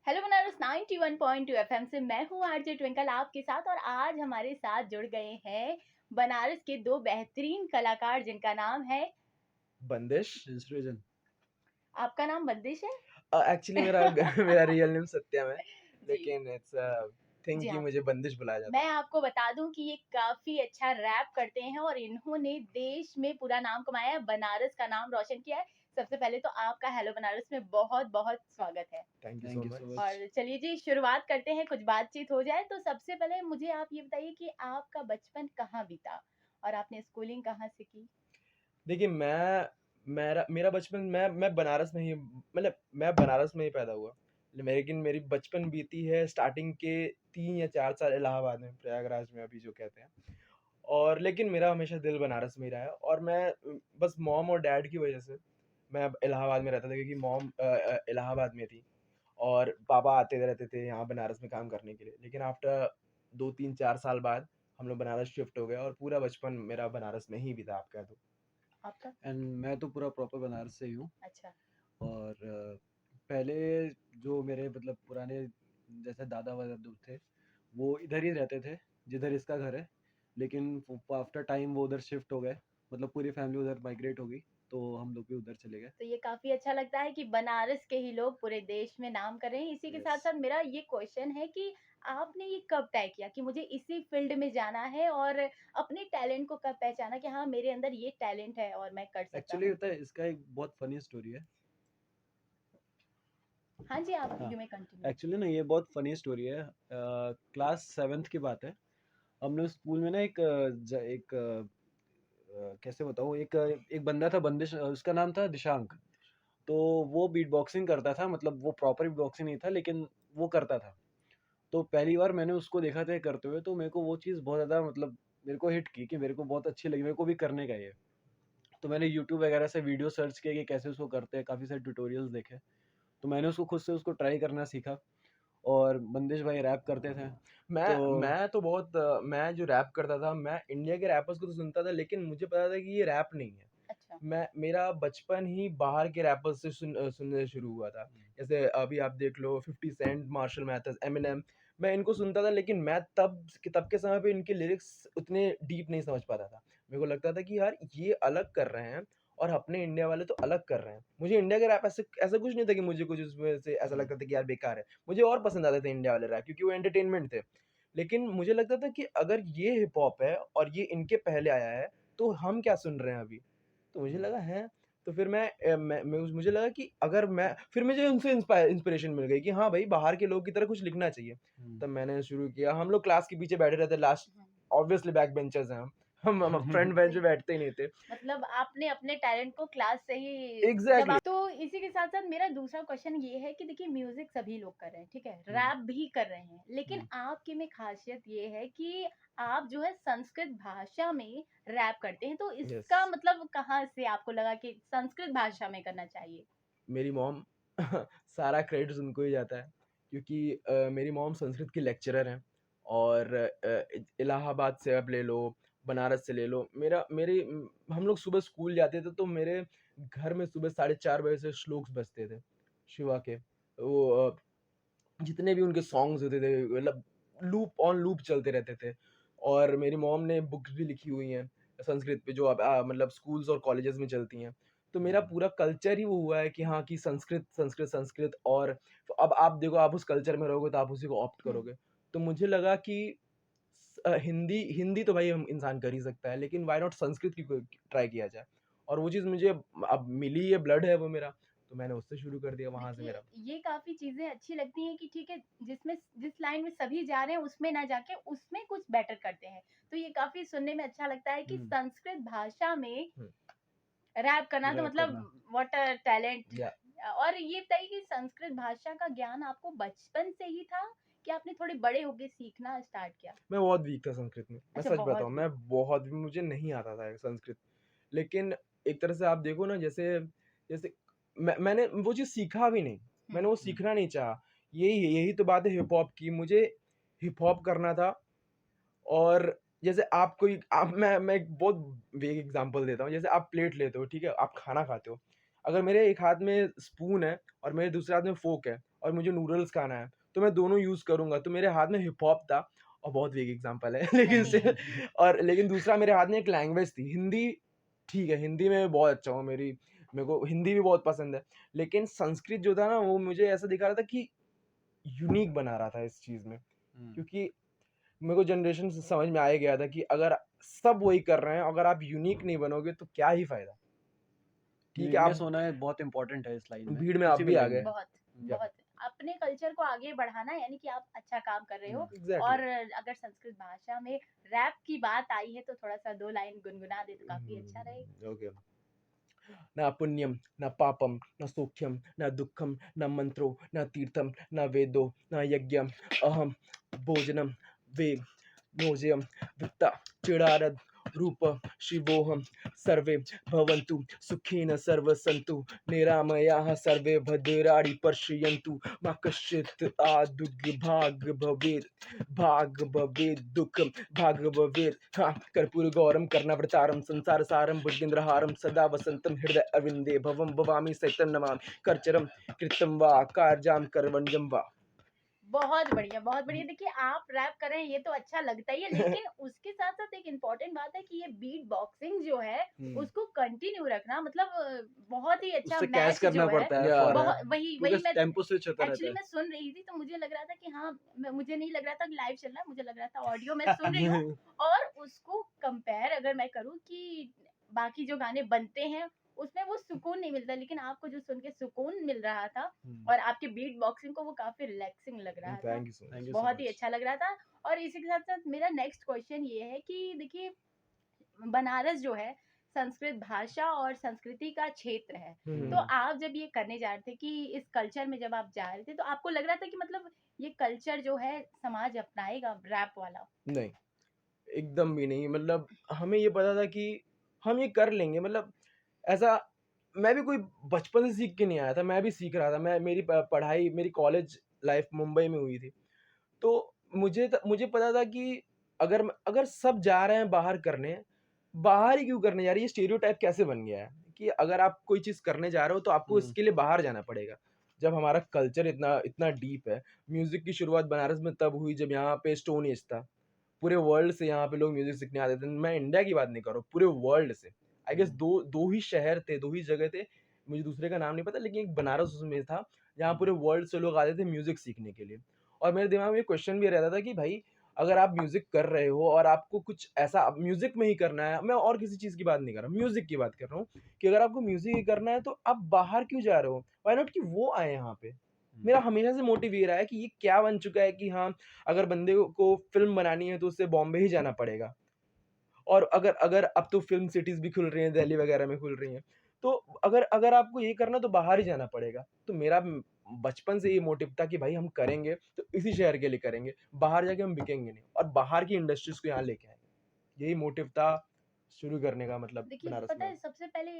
Hello Banaras 91.2 FM से मैं हूँ आरजे ट्विंकल आपके साथ। और आज हमारे साथ जुड़ गए हैं बनारस के दो बेहतरीन कलाकार जिनका नाम है। बंदिश। सृजन। आपका नाम बंदिश है? एक्चुअली मेरा मेरा रियल नेम सत्यम है, जी लेकिन इट्स थिंग जी कि हाँ। मुझे बंदिश बुलाया जाता मैं है। आपको बता दूं कि ये काफी अच्छा रैप करते हैं और इन्होंने देश में पूरा नाम कमाया है, बनारस का नाम रोशन किया है। सबसे पहले तो आपका हेलो बनारस में बहुत बहुत स्वागत है। Thank you so thank you so much. Much. और चलिए जी शुरुआत करते हैं, कुछ बातचीत हो जाए। तो सबसे पहले मुझे आप ये बताइए कि आपका बचपन कहाँ बीता और आपने स्कूलिंग कहाँ से की? देखिए, मेरा मेरा बचपन मैं बनारस में ही, मतलब मैं बनारस में ही पैदा हुआ, लेकिन मेरी बचपन बीती है स्टार्टिंग के 3 या 4 साल इलाहाबाद में, प्रयागराज में अभी जो कहते हैं। और लेकिन मेरा हमेशा दिल बनारस में ही रहा है, और मैं बस मॉम और डैड की वजह से मैं अब इलाहाबाद में रहता था, क्योंकि मॉम इलाहाबाद में थी और पापा आते रहते थे यहाँ बनारस में काम करने के लिए। लेकिन आफ्टर 2 3 4 साल बाद हम लोग बनारस शिफ्ट हो गए, और पूरा बचपन मेरा बनारस में ही बीता, आप कह दो। आपका? एंड मैं तो पूरा प्रॉपर बनारस से ही हूँ। अच्छा। और पहले जो मेरे मतलब पुराने जैसे दादा वादा जो थे वो इधर ही रहते थे जिधर इसका घर है। लेकिन आफ्टर टाइम वो उधर शिफ्ट हो गए, मतलब पूरी फैमिली उधर माइग्रेट हो गई, तो हम लोग भी उधर चले गए। तो ये काफी अच्छा लगता है कि बनारस के ही लोग पूरे देश में नाम कर रहे हैं। इसी के साथ यस। साथ मेरा ये क्वेश्चन है कि आपने ये कब तय किया कि मुझे इसी फील्ड में जाना है, और अपने टैलेंट को कब पहचाना कि हाँ मेरे अंदर ये टैलेंट है और मैं कर सकता एक्चुअली हूँ? होता है, इसका एक बहुत फनी स्टोरी है। हाँ जी, आप हाँ, यू मे कंटिन्यू। एक्चुअली ना ये बहुत फनी स्टोरी है। क्लास 7th की बात है। हम लोग स्कूल में ना कैसे बताऊँ, एक बंदा था बंदिश, उसका नाम था दिशांक। तो वो बीट बॉक्सिंग करता था, मतलब वो प्रॉपर बीट बॉक्सिंग नहीं था लेकिन वो करता था। तो पहली बार मैंने उसको देखा था ये करते हुए, तो मेरे को वो चीज़ बहुत ज़्यादा मतलब मेरे को हिट की कि मेरे को बहुत अच्छी लगी, मेरे को भी करने का ये। तो मैंने यूट्यूब वगैरह से वीडियो सर्च किया कि कैसे उसको करते हैं, काफ़ी सारे ट्यूटोरियल्स देखे। तो मैंने उसको खुद से उसको ट्राई करना सीखा। और बंदिश भाई रैप करते थे। मैं तो मैं तो बहुत मैं जो रैप करता था, मैं इंडिया के रैपर्स को तो सुनता था, लेकिन मुझे पता था कि ये रैप नहीं है। अच्छा। मेरा बचपन ही बाहर के रैपर्स से सुनने से शुरू हुआ था। जैसे अभी आप देख लो 50 सेंट, मार्शल मैथर्स, एमिनेम, मैं इनको सुनता था, लेकिन मैं तब के समय पे इनके लिरिक्स उतने डीप नहीं समझ पाता था। मेरे को लगता था कि यार ये अलग कर रहे हैं, और अपने इंडिया वाले तो अलग कर रहे हैं। मुझे इंडिया के रैप ऐसे ऐसा कुछ नहीं था कि मुझे कुछ उसमें से ऐसा लगता था कि यार बेकार है। मुझे और पसंद आते थे इंडिया वाले रैप, क्योंकि वो एंटरटेनमेंट थे। लेकिन मुझे लगता था कि अगर ये हिप हॉप है और ये इनके पहले आया है, तो हम क्या सुन रहे हैं अभी? तो मुझे लगा है, तो फिर मुझे लगा कि अगर मैं, फिर मुझे उनसे इंस्पिरेशन मिल गई कि हाँ भाई, बाहर के लोग की तरह कुछ लिखना चाहिए। तब मैंने शुरू किया। हम लोग क्लास के पीछे बैठे रहते, लास्ट, हम्म। ऑब्वियसली बैक बेंचर्स हैं हम फ्रंट बेंच पे सही। बैठते ही नहीं थे। मतलब आपने अपने टैलेंट को क्लास से ही जब एग्जैक्टली। आप, तो इसी के साथ साथ मेरा दूसरा क्वेश्चन ये है कि देखिए म्यूजिक सभी लोग कर रहे हैं, ठीक है, रैप भी कर रहे हैं, लेकिन आपके में खासियत ये है कि आप जो है संस्कृत भाषा में रैप करते हैं। तो यस। इसका मतलब कहाँ से आपको लगा कि संस्कृत भाषा में करना चाहिए? मेरी मॉम सारा क्रेडिट उनको ही जाता है, क्योंकि मेरी मॉम संस्कृत की लेक्चरर हैं। और इलाहाबाद से आप ले लो, बनारस से ले लो, हम लोग सुबह स्कूल जाते थे, तो मेरे घर में सुबह 4:30 बजे से श्लोक्स बजते थे शिवा के। वो जितने भी उनके सॉन्ग्स होते थे, मतलब लूप ऑन लूप चलते रहते थे। और मेरी मॉम ने बुक्स भी लिखी हुई हैं संस्कृत पे, जो अब मतलब स्कूल्स और कॉलेजेस में चलती हैं। तो मेरा पूरा कल्चर ही वो हुआ है कि हाँ, कि संस्कृत संस्कृत संस्कृत। और तो अब आप देखो, आप उस कल्चर में रहोगे तो आप उसी को ऑप्ट हम्म। करोगे। तो मुझे लगा कि हिंदी हिंदी तो भाई हम इंसान कर ही सकता है, लेकिन व्हाई नॉट संस्कृत की ट्राई किया जाए। और वो चीज़ मुझे अब मिली है, ब्लड है वो मेरा, तो मैंने उससे शुरू कर दिया, वहां से देखिए मेरा। ये काफी चीजें अच्छी लगती हैं कि ठीक है, जिसमें जिस लाइन में सभी जा रहे हैं उसमें ना जाके उसमें कुछ बेटर करते हैं। तो ये काफी सुनने में अच्छा लगता है कि संस्कृत भाषा में हम्म, रैप करना, तो रैप मतलब करना। What a talent. या और ये बताइए कि संस्कृत भाषा का ज्ञान आपको बचपन से ही था कि आपने थोड़े बड़े होके सीखना स्टार्ट किया? मैं बहुत वीक था संस्कृत में, मैं अच्छा, सच बहुत बताऊँ, भी। मैं बहुत, मुझे नहीं आता था संस्कृत। लेकिन एक तरह से आप देखो ना, जैसे जैसे मैंने वो चीज़ सीखा भी नहीं, मैंने वो सीखना नहीं चाहा। यही यही तो बात है हिप हॉप की, मुझे हिप हॉप करना था। और जैसे आप मैं एक बहुत वेग एग्जांपल देता हूँ। जैसे आप प्लेट लेते हो, ठीक है, आप खाना खाते हो। अगर मेरे एक हाथ में स्पून है और मेरे दूसरे हाथ में फोक है, और मुझे नूडल्स खाना है, तो मैं दोनों यूज़ करूँगा। तो मेरे हाथ में हिप हॉप था, और बहुत वीक एग्ज़ाम्पल है लेकिन से और लेकिन दूसरा मेरे हाथ में एक लैंग्वेज थी, हिंदी। ठीक है, हिंदी में मैं बहुत अच्छा हूँ, मेरे को हिंदी भी बहुत पसंद है। लेकिन संस्कृत जो था ना, वो मुझे ऐसा दिखा रहा था कि यूनिक बना रहा था इस चीज़ में। क्योंकि मेरे को जनरेशन से समझ में आ ही गया था कि अगर सब वही कर रहे हैं, अगर आप यूनिक नहीं बनोगे तो क्या ही फ़ायदा? ठीक है, यूनिकनेस आप होना बहुत इंपॉर्टेंट है इस लाइन में, भीड़ में आप किसी भी भी आ लाइन गए। में। बहुत, हम्म, या बहुत। अपने कल्चर को आगे बढ़ाना यानी कि आप अच्छा काम कर रहे हो। एग्ज़ैक्टली। और अगर संस्कृत भाषा में रैप की बात आई है तो थोड़ा-सा 2 लाइन गुनगुना दे तो काफ़ी अच्छा रहेगा। ओके। न पुण्यम, न पापम, न सौख्यम, न दुःखम, न मंत्रो, न तीर्थम, न वेदो, न यज्ञम, अहम भोजनम, वे नोजयम, वित्ता, चिड़ारद, रूप, शिवोहम, सर्वे भवन्तु सुखिनः सर्व सन्तु निरामयाः सर्वे भद्राणि पश्यन्तु मा कश्चित् भाग भवेत् दुःखं भाग भवेत् हाँ कर्पूर गौरम कर्णावतारम संसार सारम भुजगेन्द्रहारम सदा वसंतम हृदय अरविंदे भवम भवामी सहितं नमामि करचरम कृतं वा कार्यां करवण्यं वा। बहुत बढ़िया, बहुत बढ़िया। देखिए आप रैप कर रहे हैं ये तो अच्छा लगता ही है, लेकिन उसके साथ-साथ एक इम्पोर्टेंट बात है कि ये बीट बॉक्सिंग जो है हम्म, उसको कंटिन्यू रखना मतलब बहुत ही अच्छा उससे कैच मैच करना जो है। पड़ता है या फॉर बहुत वही क्योंकि वही मैं टेम्पो स्विच होता रहता एक्चुअली है। मैं सुन रही थी तो मुझे लग रहा था कि हाँ, मुझे नहीं लग रहा था कि लाइव चल रहा है, मुझे लग रहा था ऑडियो मैं सुन रही हूँ। और उसको कंपेयर अगर मैं करूँ कि बाकी जो गाने बनते हैं उसमें वो सुकून नहीं मिलता, लेकिन आपको जो सुन के सुकून मिल रहा था और आपके बीट बॉक्सिंग को वो काफी रिलैक्सिंग लग रहा था। Thank you so thank much. You so बहुत ही मच। अच्छा लग रहा था। और इसी के साथ साथ मेरा नेक्स्ट क्वेश्चन ये है कि देखिए बनारस जो है संस्कृत भाषा और संस्कृति का क्षेत्र है। तो आप जब ये करने जा रहे थे कि इस कल्चर में जब आप जा रहे थे तो आपको लग रहा था कि मतलब ये कल्चर जो है समाज अपनाएगा रैप वाला? नहीं, एकदम भी नहीं। मतलब हमें ये पता था कि हम ये कर लेंगे। मतलब ऐसा मैं भी कोई बचपन से सीख के नहीं आया था, मैं भी सीख रहा था। मेरी पढ़ाई मेरी कॉलेज लाइफ मुंबई में हुई थी। तो मुझे पता था कि अगर सब जा रहे हैं बाहर करने, बाहर ही क्यों करने जा रहे हैं? ये स्टीरियोटाइप कैसे बन गया है कि अगर आप कोई चीज़ करने जा रहे हो तो आपको हम्म, इसके लिए बाहर जाना पड़ेगा। जब हमारा कल्चर इतना इतना डीप है, म्यूज़िक की शुरुआत बनारस में तब हुई जब यहाँ पे स्टोन एज था। पूरे वर्ल्ड से यहाँ पे लोग म्यूज़िक सीखने आते थे। मैं इंडिया की बात नहीं कर रहा हूँ, पूरे वर्ल्ड से। आई गेस हम्म, 2 ही शहर थे, 2 ही जगह थे, मुझे दूसरे का नाम नहीं पता, लेकिन एक बनारस उसमें था, जहाँ पूरे वर्ल्ड से लोग आते थे म्यूज़िक सीखने के लिए। और मेरे दिमाग में ये क्वेश्चन भी रहता था कि भाई अगर आप म्यूज़िक कर रहे हो और आपको कुछ ऐसा म्यूज़िक में ही करना है, मैं और किसी चीज़ की बात नहीं कर रहा, म्यूज़िक की बात कर रहा हूँ कि अगर आपको म्यूज़िक ही करना है तो आप बाहर क्यों जा रहे हो? व्हाई नॉट कि वो आएँ यहाँ पे? मेरा हमेशा से मोटिव ये रहा है कि ये क्या बन चुका है कि हाँ, अगर बंदे को फ़िल्म बनानी है तो उसे बॉम्बे ही जाना पड़ेगा। और अगर अगर अब तो फ़िल्म सिटीज़ भी खुल रही हैं, दिल्ली वगैरह में खुल रही हैं। तो अगर अगर आपको ये करना है तो बाहर ही जाना पड़ेगा। तो मेरा बचपन से ये मोटिव था कि भाई हम करेंगे तो इसी शहर के लिए करेंगे, बाहर जाके हम बिकेंगे नहीं और बाहर की इंडस्ट्रीज़ को यहाँ लेके आएँगे। यही मोटिव था शुरू करने का, मतलब देखिए बनारस पता में। है सबसे पहले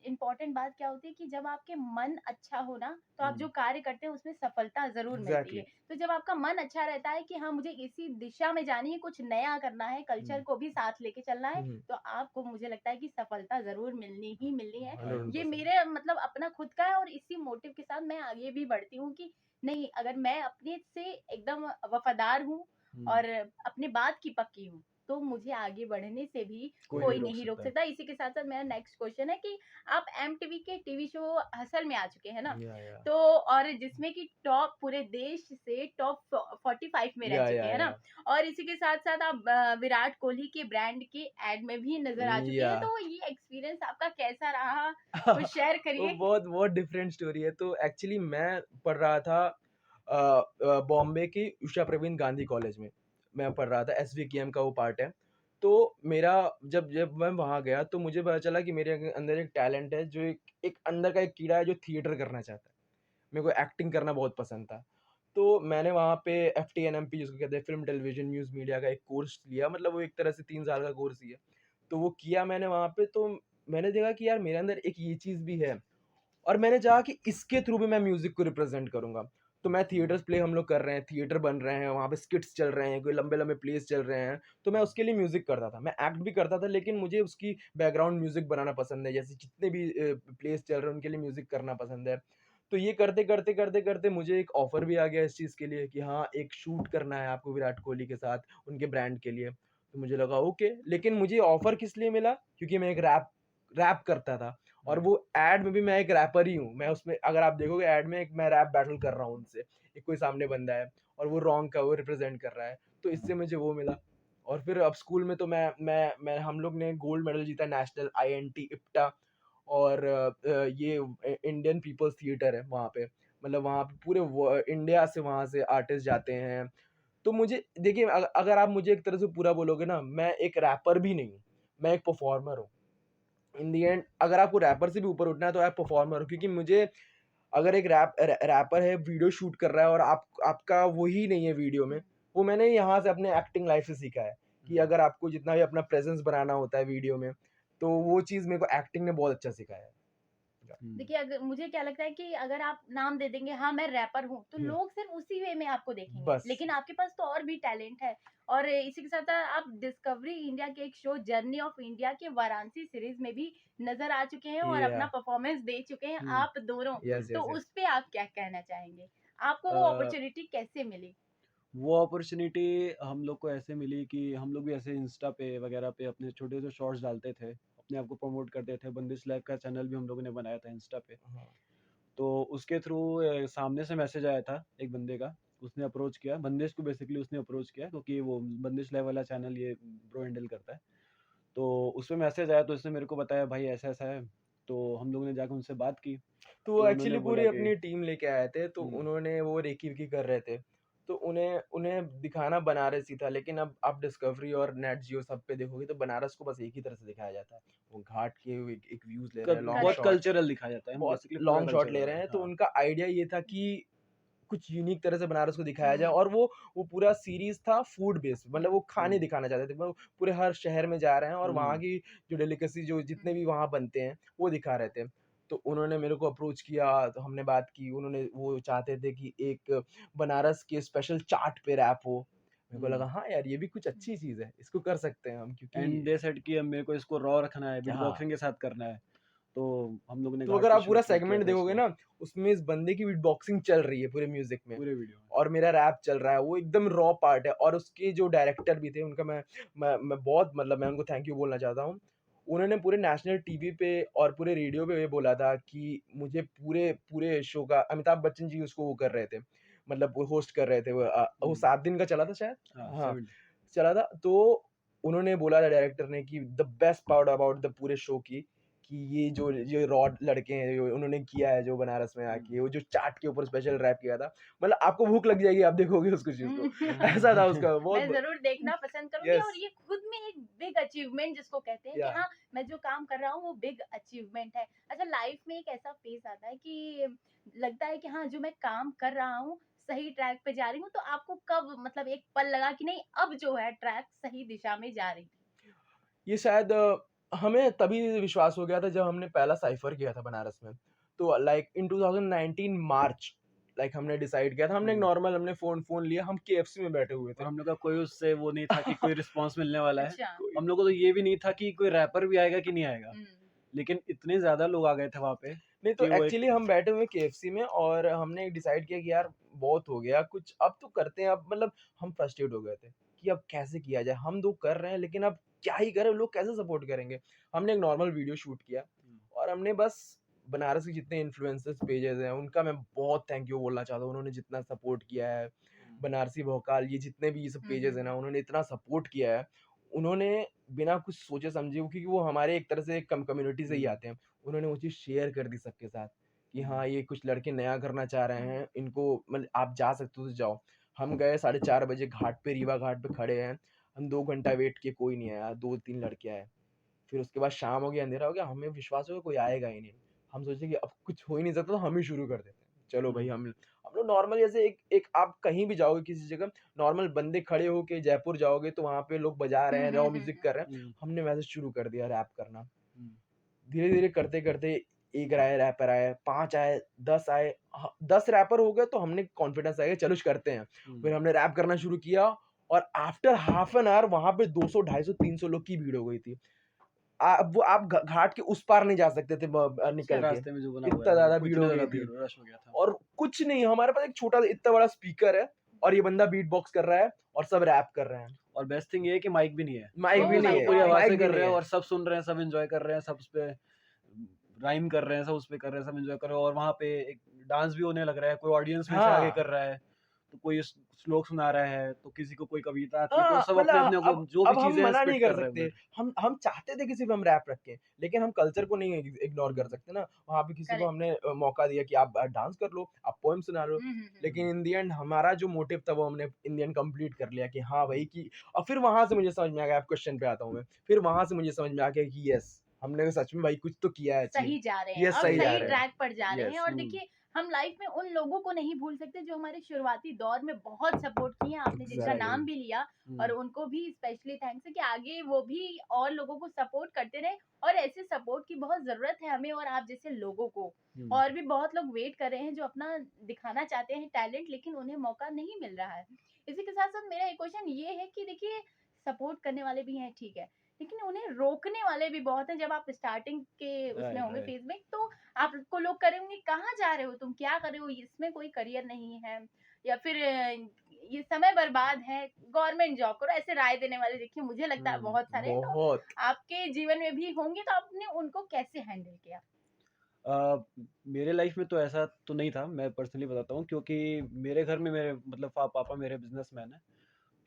इम्पोर्टेंट बात क्या होती है कि जब आपके मन अच्छा हो ना तो आप हम्म, जो कार्य करते हैं उसमें सफलता जरूर मिलती है। एग्ज़ैक्टली। तो जब आपका मन अच्छा रहता है कि हाँ मुझे इसी दिशा में जानी है, कुछ नया करना है, कल्चर हम्म, को भी साथ लेके चलना है, हुँ, तो आपको मुझे लगता है कि सफलता जरूर मिलनी ही मिलनी है। ये 100%। मेरे मतलब अपना खुद का है और इसी मोटिव के साथ मैं आगे भी बढ़ती हूँ कि नहीं, अगर मैं अपने से एकदम वफादार हूँ हम्म, और अपनी बात की पक्की हूँ तो मुझे आगे बढ़ने से भी कोई कोई नहीं रोक नहीं रोक सकता। सकता। इसी के साथ-साथ मेरा नेक्स्ट क्वेश्चन है कि आप एमटीवी के टीवी शो हसल में आ चुके हैं ना? या। तो और जिसमें कि टॉप पूरे देश से टॉप 45 में रह चुके हैं ना? या। और इसी के साथ-साथ आप विराट कोहली के ब्रांड के एड में भी नज़र आ चुके या। हैं। तो ये एक्सपीरियंस आपका कैसा रहा? कुछ शेयर वो करिए। बहुत बहुत डिफरेंट स्टोरी है। तो एक्चुअली मैं पढ़ रहा था बॉम्बे की उषा प्रवीण गांधी कॉलेज में। मैं पढ़ रहा था, एसवीकेएम का वो पार्ट है। तो मेरा जब जब मैं वहाँ गया तो मुझे पता चला कि मेरे अंदर एक टैलेंट है, जो एक एक अंदर का एक कीड़ा है जो थिएटर करना चाहता है। मेरे को एक्टिंग करना बहुत पसंद था। तो मैंने वहाँ पे एफटीएनएमपी जिसको कहते हैं फ़िल्म, टेलीविज़न, न्यूज़ मीडिया का एक कोर्स लिया। मतलब वो एक तरह से 3 साल का कोर्स ही है। तो वो किया मैंने वहाँ पे। तो मैंने देखा कि यार मेरे अंदर एक ये चीज़ भी है और मैंने चाहा कि इसके थ्रू भी मैं म्यूज़िक को रिप्रेज़ेंट करूँगा। तो मैं थिएटर्स प्ले हम लोग कर रहे हैं, थिएटर बन रहे हैं, वहाँ पे स्किट्स चल रहे हैं, कोई लंबे-लंबे प्लेस चल रहे हैं, तो मैं उसके लिए म्यूज़िक करता था। मैं एक्ट भी करता था, लेकिन मुझे उसकी बैकग्राउंड म्यूज़िक बनाना पसंद है। जैसे जितने भी प्लेस चल रहे हैं उनके लिए म्यूज़िक करना पसंद है। तो ये करते मुझे एक ऑफर भी आ गया इस चीज़ के लिए कि हाँ, एक शूट करना है आपको विराट कोहली के साथ उनके ब्रांड के लिए। तो मुझे लगा ओके, लेकिन मुझे ऑफर किस लिए मिला? क्योंकि मैं एक रैप रैप करता था और वो एड में भी मैं एक रैपर ही हूँ। मैं उसमें अगर आप देखोगे एड में एक मैं रैप बैटल कर रहा हूँ उनसे। एक कोई सामने बंदा है और वो रॉन्ग का वो रिप्रेज़ेंट कर रहा है। तो इससे मुझे वो मिला। और फिर अब स्कूल में तो मैं हम लोग ने गोल्ड मेडल जीता नेशनल आईएनटी इप्टा और ये इंडियन पीपल्स थिएटर है वहाँ पे। मतलब वहाँ पे पूरे इंडिया से वहाँ से आर्टिस्ट जाते हैं। तो मुझे देखिए अगर आप मुझे एक तरह से पूरा बोलोगे ना, मैं एक रैपर भी नहीं हूँ, मैं एक परफॉर्मर हूँ। इन दी एंड अगर आपको रैपर से भी ऊपर उठना है तो आप परफॉर्मर हो, क्योंकि मुझे अगर एक रैपर है वीडियो शूट कर रहा है और आपका वही नहीं है वीडियो में, वो मैंने यहाँ से अपने एक्टिंग लाइफ से सीखा है कि अगर आपको जितना भी अपना प्रेजेंस बनाना होता है वीडियो में, तो वो चीज़ मेरे को एक्टिंग ने बहुत अच्छा सिखाया है। देखिए, अगर मुझे क्या लगता है कि अगर आप नाम दे देंगे हाँ मैं रैपर हूँ, तो हम्म, लोग सिर्फ उसी वे में आपको देखेंगे, बस लेकिन आपके पास तो और भी टैलेंट है। और इसी के साथ आप डिस्कवरी इंडिया के एक शो जर्नी ऑफ इंडिया के वाराणसी सीरीज में भी नजर आ चुके हैं और या अपना परफॉर्मेंस दे चुके हैं आप दोनों। यस तो यस यस उस पे आप क्या कहना चाहेंगे? आपको वो अपॉर्चुनिटी कैसे मिली? वो अपॉर्चुनिटी हम लोग को ऐसे मिली कि हम लोग भी ऐसे इंस्टा पे वगैरह पे अपने छोटे छोटे शॉर्ट्स डालते थे, अपने आप को प्रमोट करते थे। बंदिश लाइव का चैनल भी हम लोगों ने बनाया था इंस्टा पे। हाँ, तो उसके थ्रू सामने से मैसेज आया था एक बंदे का। उसने अप्रोच किया बंदिश को, बेसिकली उसने अप्रोच किया क्योंकि वो बंदिश लाइव वाला चैनल ये ब्रो हैंडल करता है। तो उसमें मैसेज आया तो उसने मेरे को बताया भाई ऐसा ऐसा है। तो हम लोगों ने जाकर उनसे बात की। तो वो तो उन्होंने एक्चुअली बोला पूरी कि अपनी टीम लेके आए थे, तो हम्म, उन्होंने वो रेकी-वेकी कर रहे थे। तो उन्हें उन्हें दिखाना बनारस ही था, लेकिन अब आप डिस्कवरी और नेट जियो सब पे देखोगे तो बनारस को बस एक ही तरह से दिखाया जाता है। वो घाट के एक व्यूज़ ले रहे हैं, लॉन्ग बहुत करेक्ट। शॉट, कल्चरल दिखाया जाता है, हम बहुत बेसिकली पूरा लॉन्ग शॉट ले कल्चरल रहे है। हैं। तो हाँ। उनका आइडिया ये था कि कुछ यूनिक तरह से बनारस को दिखाया जाए, हम्म और वो पूरा सीरीज़ था फूड बेस्ड, मतलब वो खाने हम्म दिखाना चाहते थे। वो पूरे हर शहर में जा रहे हैं और वहाँ हम्म की जो डेलिकेसी जो जितने भी वहाँ बनते हैं, वो दिखा रहे थे। तो उन्होंने मेरे को अप्रोच किया, तो हमने बात की। उन्होंने वो चाहते थे कि एक बनारस के स्पेशल चाट पे रैप हो। मेरे को लगा हम्म हाँ यार, ये भी कुछ अच्छी चीज़ है, इसको कर सकते हैं हम, एंड क्योंकि दे सेड कि अब मेरे को इसको रॉ रखना है, बीट हाँ। बॉक्सिंग के साथ करना है। तो हम लोगों ने तो घाट अगर पे आप पूरा शूट वूट किया सेगमेंट था देखोगे इसको, ना, उसमें इस बंदे की बीटबॉक्सिंग चल रही है पूरे म्यूजिक में, पूरे वीडियो में। और मेरा रैप चल रहा है। वो एकदम रॉ पार्ट है। और उसके जो डायरेक्टर भी थे, उनका मैं बहुत, मतलब मैं उनको थैंक यू बोलना चाहता हूँ। उन्होंने पूरे नेशनल टीवी पे और पूरे रेडियो पे ये बोला था कि मुझे पूरे पूरे शो का, अमिताभ बच्चन जी उसको वो कर रहे थे, मतलब वो होस्ट कर रहे थे। वो 7 दिन का चला था शायद। हाँ हाँ, 7 चला था। तो उन्होंने बोला था डायरेक्टर ने कि the best part about the पूरे शो की, कि ये जो रॉड लड़के हैं, जो उन्होंने किया है जो बनारस में आके, वो जो चाट के ऊपर स्पेशल रैप किया था, मतलब आपको भूख लग जाएगी आप देखोगे उसको चीज़ को। ऐसा था उसका मैं बहुत। ज़रूर देखना पसंद करूँगी और यस, ये खुद में एक बिग अचीवमेंट जिसको कहते हैं कि या हाँ, मैं जो काम कर रहा हूँ वो बिग अचीवमेंट है। अच्छा, लाइफ में एक ऐसा फेज़ आता है कि लगता है कि हाँ, जो मैं काम कर रहा हूँ, सही ट्रैक पे जा रही हूँ, तो आपको कब मतलब एक पल लगा कि नहीं अब जो है ट्रैक सही दिशा में जा रही है? ये शायद हमें तभी विश्वास हो गया था जब हमने पहला साइफर किया था बनारस में। तो लाइक इन 2019 मार्च, लाइक हमने डिसाइड किया था। हमने एक हम्म। नॉर्मल हमने फ़ोन लिया, हम केएफसी में बैठे हुए और थे। हम लोग का कोई उससे वो नहीं था कि कोई रिस्पांस मिलने वाला है। अच्छा। कोई हम लोग को तो ये भी नहीं था कि कोई रैपर भी आएगा कि नहीं आएगा। हुँ। लेकिन इतने ज्यादा लोग आ गए थे वहां पे नहीं, तो कि वो एक एक्चुअली हम बैठे हुए केएफसी में और हमने डिसाइड किया कि यार बहुत हो गया, कुछ अब तो करते हैं। अब मतलब हम फ्रस्ट्रेट हो गए थे कि अब कैसे किया जाए, हम 2 कर रहे हैं लेकिन अब क्या ही करें, लोग कैसे सपोर्ट करेंगे। हमने एक नॉर्मल वीडियो शूट किया और हमने बस बनारस के जितने इन्फ्लुएंसर्स पेजेस हैं उनका मैं बहुत थैंक यू बोलना चाहता हूँ। उन्होंने जितना सपोर्ट किया है, बनारसी भौकाल, ये जितने भी ये सब हुँ, पेजेस हुँ, हैं ना, हुँ। उन्होंने इतना सपोर्ट किया है। उन्होंने बिना कुछ सोचे समझे, क्योंकि वो हमारे एक तरह से कम्युनिटी से ही आते हैं, उन्होंने वो चीज़ शेयर कर दी सबके साथ कि हाँ, ये कुछ लड़के नया करना चाह रहे हैं, इनको मतलब आप जा सकते हो तो जाओ। हम गए 4:30 बजे घाट पे, रीवा घाट पे खड़े हैं। हम 2 घंटा वेट किए, कोई नहीं आया, 2-3 लड़के आए। फिर उसके बाद शाम हो गई, अंधेरा हो गया, हमें विश्वास हो गया कोई आएगा ही नहीं। हम सोचे कि अब कुछ हो ही नहीं सकता, तो हम ही शुरू कर देते हैं। चलो भाई, हम लोग नॉर्मल जैसे एक एक आप कहीं भी जाओगे किसी जगह, नॉर्मल बंदे खड़े होके जयपुर जाओगे तो वहाँ पे लोग बजा रहे हुँ, हैं, हुँ, रॉ हुँ, म्यूज़िक हुँ। कर रहे हैं। हमने वैसे शुरू कर दिया रैप करना। हम्म, धीरे-धीरे करते-करते 1 आए, रैपर आए, 5 आए, 10 आए। 10 रैपर हो गए तो हमने कॉन्फिडेंस आ गया, चलो करते हैं। फिर हमने रैप करना शुरू किया और आफ्टर हाफ एन आवर वहाँ पे 200, 250, 300 लोग की भीड़ हो गई थी। वो आप घाट के उस पार नहीं जा सकते थे उसके निकल के, रास्ते में जो बना हुआ इतना है ज्यादा वो भीड़ इतनी हो ज्यादा गई थी। भीड़ रश हो गया था। और कुछ नहीं, हमारे पास एक छोटा इतना बड़ा स्पीकर है और ये बंदा बीट बॉक्स कर रहा है और सब रैप कर रहे हैं। और बेस्ट थिंग ये है कि माइक भी नहीं है, माइक भी ओह वो नहीं माय सब है, पूरी गॉड। आवाज से माइक भी कर रहे नहीं हैं है। और सब सुन रहे हैं, सब एंजॉय कर रहे हैं, सब उस पे राइम कर रहे हैं, सब उस पे कर रहे हैं, सब एंजॉय कर रहे हैं, और वहाँ पे एक डांस भी होने लग रहा है, कोई ऑडियंस में से आगे हाँ कर रहा है, तो कोई श्लोक सुना रहा है, तो किसी को कोई कविता आती है, तो हाँ, सब अपने मतलब अपने को जो भी अब हम चीजें हैं मना नहीं स्पिट कर कर रहे हैं सकते। उधर। हम चाहते थे कि सिर्फ हम रैप रखें, लेकिन हम कल्चर को नहीं इग्नोर कर सकते ना। वहाँ पे किसी को करेक्ट। हमने मौका दिया कि आप डांस कर लो, आप पोएम सुना लो, लेकिन इन दी एंड हमारा जो मोटिव था वो हमने इन दी एंड कंप्लीट कर लिया कि हाँ भाई कि। और फिर वहां से मुझे समझ में आ गया, आप क्वेश्चन पे आता हूँ मैं, फिर वहां से मुझे समझ में आ गया कि यस, हमने सच में भाई कुछ तो किया है अचीव। सही जा रहे हैं यस, और सही जा सही रहे हैं। ट्रैक पर जा रहे हैं। यस, और देखिए हम लाइफ में उन लोगों को नहीं भूल सकते जो हमारे शुरुआती दौर में बहुत सपोर्ट किए, आपने जिनका एग्जैक्टली। नाम भी लिया, और उनको भी स्पेशली थैंक्स है कि आगे वो भी और लोगों को सपोर्ट करते रहे। और ऐसे सपोर्ट की बहुत जरूरत है हमें और आप जैसे लोगों को। और भी बहुत लोग वेट कर रहे हैं जो अपना दिखाना चाहते हैं टैलेंट, लेकिन उन्हें मौका नहीं मिल रहा है। इसी के साथ साथ मेरा एक क्वेश्चन ये है कि देखिए सपोर्ट करने वाले भी हैं, ठीक है, लेकिन उन्हें रोकने वाले भी बहुत हैं। जब आप स्टार्टिंग के उसमें राइट होंगे राइट। फेज में, तो आपको लोग करेंगे कहाँ जा रहे हो तुम, क्या कर रहे हो, इसमें कोई करियर नहीं है, या फिर ये समय बर्बाद है, गवर्नमेंट जॉब करो, ऐसे राय देने वाले देखिए मुझे लगता है बहुत सारे हैं। तो बहुत। आपके जीवन में भी होंगे, तो आपने उनको कैसे हैंडल किया? अ, मेरे लाइफ में तो ऐसा तो नहीं था, मैं पर्सनली बताता हूँ, क्योंकि मेरे घर में मेरे मतलब पापा मेरे बिजनेसमैन हैं,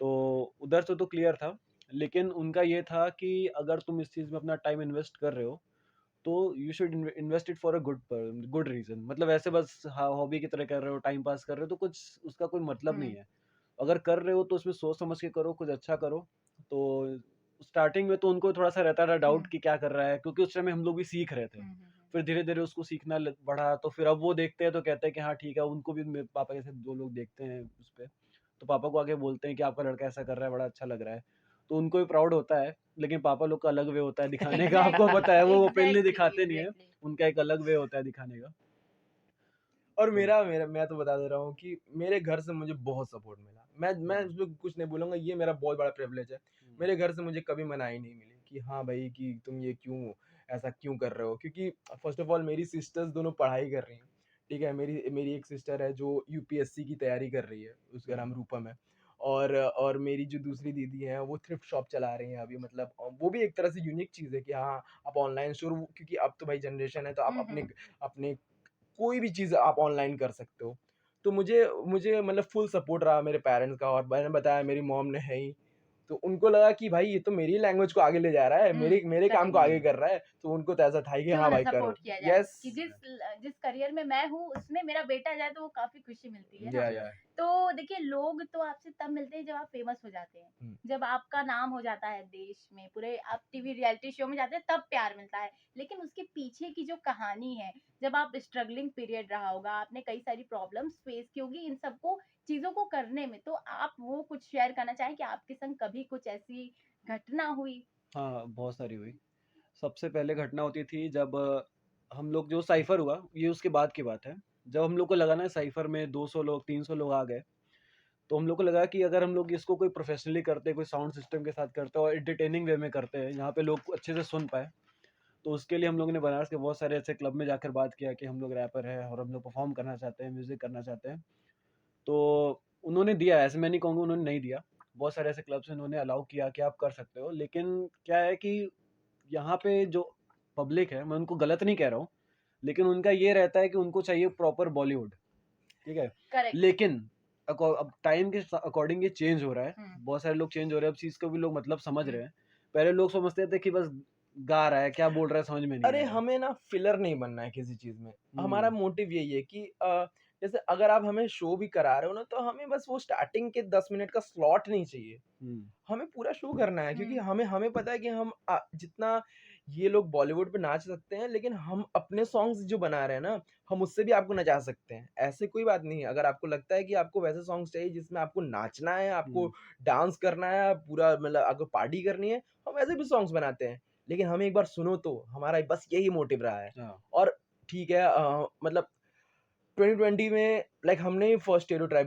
तो उधर से तो क्लियर था। लेकिन उनका ये था कि अगर तुम इस चीज़ में अपना टाइम इन्वेस्ट कर रहे हो, तो you should invest it for a good reason. मतलब ऐसे बस हाँ हॉबी की तरह कर रहे हो, टाइम पास कर रहे हो, तो कुछ उसका कोई मतलब नहीं हम्म। है। अगर कर रहे हो तो उसमें सोच समझ के करो, कुछ अच्छा करो। तो स्टार्टिंग में तो उनको थोड़ा सा रहता था डाउट हम्म। कि क्या कर रहा है, क्योंकि उस समय हम लोग भी सीख रहे थे। हम्म। फिर धीरे धीरे उसको सीखना बढ़ा, तो फिर अब वो देखते हैं तो कहते हैं कि हाँ ठीक है, उनको भी मेरे पापा जैसे दो लोग देखते हैं उस पे, तो पापा को आगे बोलते हैं कि आपका लड़का ऐसा कर रहा है, बड़ा अच्छा लग रहा है। तो उनको भी प्राउड होता है। लेकिन पापा लोग का अलग वे होता है दिखाने का, आपको एग्जैक्टली पता है, वो ओपनली एग्जैक्टली दिखाते नहीं है। एग्जैक्टली। उनका एक अलग वे होता है दिखाने का। और तो मेरा मेरा मैं तो बता दे रहा हूँ कि मेरे घर से मुझे बहुत सपोर्ट मिला। मैं हम्म, उसमें कुछ नहीं बोलूँगा, ये मेरा बहुत बड़ा प्रिविलेज है। हम्म, मेरे घर से मुझे कभी मनाही नहीं मिली कि हाँ भाई कि तुम ये क्यों ऐसा क्यों कर रहे हो? क्योंकि फर्स्ट ऑफ ऑल मेरी सिस्टर्स दोनों पढ़ाई कर रही हैं, ठीक है? मेरी मेरी एक सिस्टर है जो यूपीएससी की तैयारी कर रही है, उसका नाम हम्म, रूपम है। और मेरी जो दूसरी दीदी है वो थ्रिफ्ट शॉप चला रही हैं अभी, मतलब वो भी एक तरह से यूनिक चीज़ है कि हाँ, आप ऑनलाइन स्टोर, क्योंकि अब तो भाई जनरेशन है, तो आप अपने हम्म। अपने कोई भी चीज़ आप ऑनलाइन कर सकते हो। तो मुझे मुझे मतलब फुल सपोर्ट रहा मेरे पेरेंट्स का, और मैंने बताया मेरी मॉम ने है ही, तो उनको लगा कि भाई ये तो मेरी लैंग्वेज को आगे ले जा रहा है, मेरे मेरे काम को करेक्ट। आगे हम्म, कर रहा है, तो उनको तो ऐसा था ही कि क्यों हाँ ना भाई करो। सपोर्ट किया जाए यस। कि जिस करियर में मैं हूँ उसमें मेरा बेटा जाए तो वो काफी खुशी मिलती है ना। या। तो देखिए लोग तो आपसे तब मिलते हैं जब आप फेमस हो जाते हैं, हुँ। जब आपका नाम हो जाता है देश में, पूरे आप टीवी रियलिटी शो में जाते हैं तब प्यार मिलता है। लेकिन उसके पीछे की जो कहानी है, जब आप स्ट्रगलिंग पीरियड रहा होगा, आपने कई सारी प्रॉब्लम्स फेस की होगी इन सबको चीजों को करने में, तो आप वो कुछ शेयर करना चाहें कि आपके संग कभी कुछ ऐसी घटना हुई? हाँ बहुत सारी हुई। सबसे पहले घटना होती थी जब हम लोग जो साइफर हुआ, ये उसके बाद की बात है। जब हम लोग को लगा ना साइफर में 200 लोग 300 लोग आ गए, तो हम लोग को लगा कि अगर हम लोग इसको कोई प्रोफेशनली करते, कोई साउंड सिस्टम के साथ करते और एंटरटेनिंग वे में करते हैं, यहाँ पे लोग अच्छे से सुन पाए, तो उसके लिए हम लोग ने बनारस के बहुत सारे ऐसे क्लब में जाकर बात किया कि हम लोग रैपर हैं और हम लोग परफॉर्म करना चाहते हैं, म्यूजिक करना चाहते हैं। तो उन्होंने दिया, ऐसे मैं नहीं कहूँगा उन्होंने नहीं दिया। बहुत सारे ऐसे क्लब्स उन्होंने अलाउ किया कि आप कर सकते हो, लेकिन क्या है कि यहाँ पे जो पब्लिक है, मैं उनको गलत नहीं कह रहा हूँ, लेकिन उनका ये रहता है कि उनको चाहिए प्रॉपर बॉलीवुड, ठीक है। करेक्ट। लेकिन अब टाइम के अकॉर्डिंग ये चेंज हो रहा है, हम्म। बहुत सारे लोग चेंज हो रहे हैं, अब चीज़ को भी लोग मतलब समझ हम्म। रहे हैं। पहले लोग समझते थे कि बस गा रहा है, क्या बोल रहा है समझ में नहीं अरे आ रहा है। हमें ना फिलर नहीं बनना है किसी चीज़ में। हमारा हम्म, मोटिव यही है कि जैसे अगर आप हमें शो भी करा रहे हो ना, तो हमें बस वो स्टार्टिंग के 10 मिनट का स्लॉट नहीं चाहिए। हम्म, हमें पूरा शो करना है, क्योंकि हम्म। हमें हमें पता है कि हम जितना ये लोग बॉलीवुड पे नाच सकते हैं, लेकिन हम अपने सॉन्ग्स जो बना रहे हैं ना, हम उससे भी आपको नचा सकते हैं। ऐसे कोई बात नहीं है। अगर आपको लगता है कि आपको वैसे सॉन्ग्स चाहिए जिसमें आपको नाचना है, आपको हम्म, डांस करना है, पूरा मतलब आपको पार्टी करनी है, हम वैसे भी सॉन्ग्स बनाते हैं। लेकिन हमें एक बार सुनो तो, हमारा बस यही मोटिव रहा है। हाँ, और ठीक है, मतलब 2020 में लाइक हमने ही फर्स्ट स्टेरियोटाइप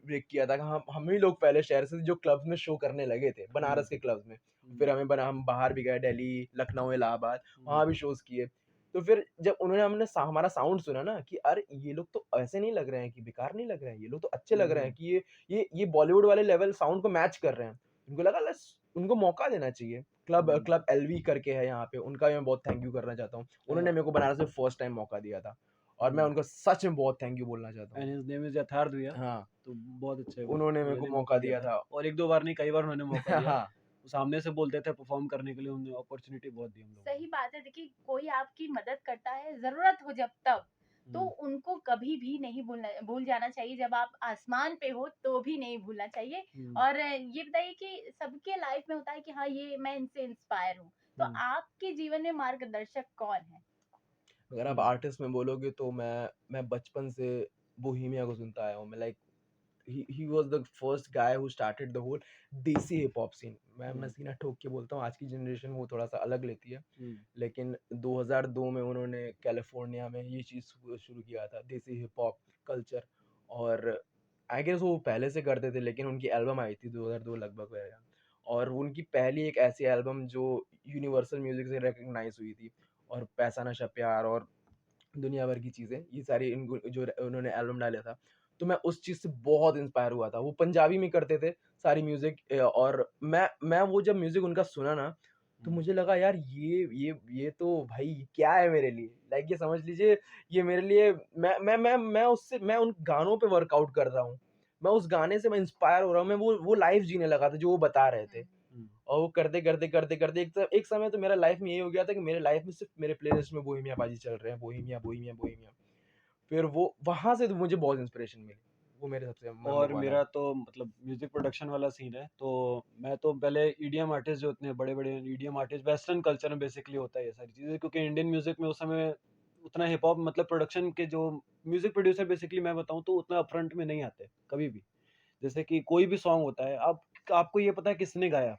ब्रेक किया था कि हम ही लोग पहले शहर से जो क्लब्स में शो करने लगे थे, बनारस के क्लब्स में। फिर हम बाहर भी गए, दिल्ली, लखनऊ, इलाहाबाद, वहाँ भी शोज़ किए। तो फिर जब हमने हमारा साउंड सुना ना कि अरे ये लोग तो ऐसे नहीं लग रहे हैं कि बेकार नहीं लग रहे हैं, ये लोग तो अच्छे लग रहे हैं कि ये बॉलीवुड वाले लेवल साउंड को मैच कर रहे हैं। उनको लगा उनको मौका देना चाहिए। क्लब एलवी करके है यहाँ पे, उनका मैं बहुत थैंक यू करना चाहता हूँ। उन्होंने मेरे को बनारस में फर्स्ट टाइम मौका दिया था और मैं उनको सच में बहुत थैंक यू बोलना चाहता हूँ। एंड हिज नेम इज यथार्थ भैया। हाँ, तो बहुत अच्छे वो उन्होंने मेरे को really मौका दिया था। और एक दो बार नहीं, कई बार उन्होंने मौका दिया। हाँ, वो सामने से बोलते थे परफॉर्म करने के लिए, उन्हें अपॉर्चुनिटी बहुत दी हम लोगों सही बात है। देखिए कोई आपकी मदद करता है जरूरत हो जब तब, तो को। उनको कभी भी नहीं भूल जाना चाहिए। जब आप आसमान पे हो तो भी नहीं भूलना चाहिए। और ये बताइए कि सबके लाइफ में होता है कि हाँ ये मैं इनसे इंस्पायर हूँ, तो आपके जीवन में मार्गदर्शक कौन है? अगर आप आर्टिस्ट में बोलोगे तो मैं बचपन से बोहेमिया को सुनता आया हूँ। मैं like he was the first guy who started the whole देसी हिप हॉप सीन। मैं सीना ठोक के बोलता हूँ, आज की जनरेशन वो थोड़ा सा अलग लेती है, लेकिन 2002 में उन्होंने कैलिफोर्निया में ये चीज़ शुरू किया था, देसी हिप हॉप कल्चर। और आई गेस वो पहले से करते थे, लेकिन उनकी एल्बम आई थी 2002 लगभग वगैरह, और उनकी पहली एक ऐसी एल्बम जो यूनिवर्सल म्यूजिक से रिकग्नाइज हुई थी। और पैसा नशा प्यार और दुनिया भर की चीज़ें, ये सारी इनको जो उन्होंने एल्बम डाला था, तो मैं उस चीज़ से बहुत इंस्पायर हुआ था। वो पंजाबी में करते थे सारी म्यूज़िक, और मैं वो जब म्यूज़िक उनका सुना ना, तो मुझे लगा यार ये तो भाई क्या है मेरे लिए। लाइक ये समझ लीजिए, ये मेरे लिए मैं उन गानों पे वर्कआउट कर रहा हूँ। मैं उस गाने से मैं इंस्पायर हो रहा हूँ, मैं वो लाइफ़ जीने लगा था जो वो बता रहे थे। और वो करते एक समय तो मेरा लाइफ में यही हो गया था कि मेरे लाइफ में सिर्फ मेरे प्लेलिस्ट में बोहेमिया पाजी चल रहे हैं, बोहेमिया बोहेमिया बोहेमिया। फिर वो वहां से तो मुझे बहुत इंस्पिरेशन मिली। वो मेरे सबसे और नंबर वन मेरा है। तो मतलब म्यूजिक प्रोडक्शन वाला सीन है, तो मैं तो पहले ईडीएम आर्टिस्ट, जो इतने बड़े बड़े ईडीएम आर्टिस्ट, वेस्टर्न कल्चर में बेसिकली होता है ये सारी चीज़ें, क्योंकि इंडियन म्यूजिक में उस समय उतना हिप हॉप मतलब प्रोडक्शन के जो म्यूजिक प्रोड्यूसर बेसिकली मैं बताऊं तो उतना अपफ्रंट में नहीं आते कभी भी। जैसे कि कोई भी सॉन्ग होता है, अब आपको ये पता है किसने गाया,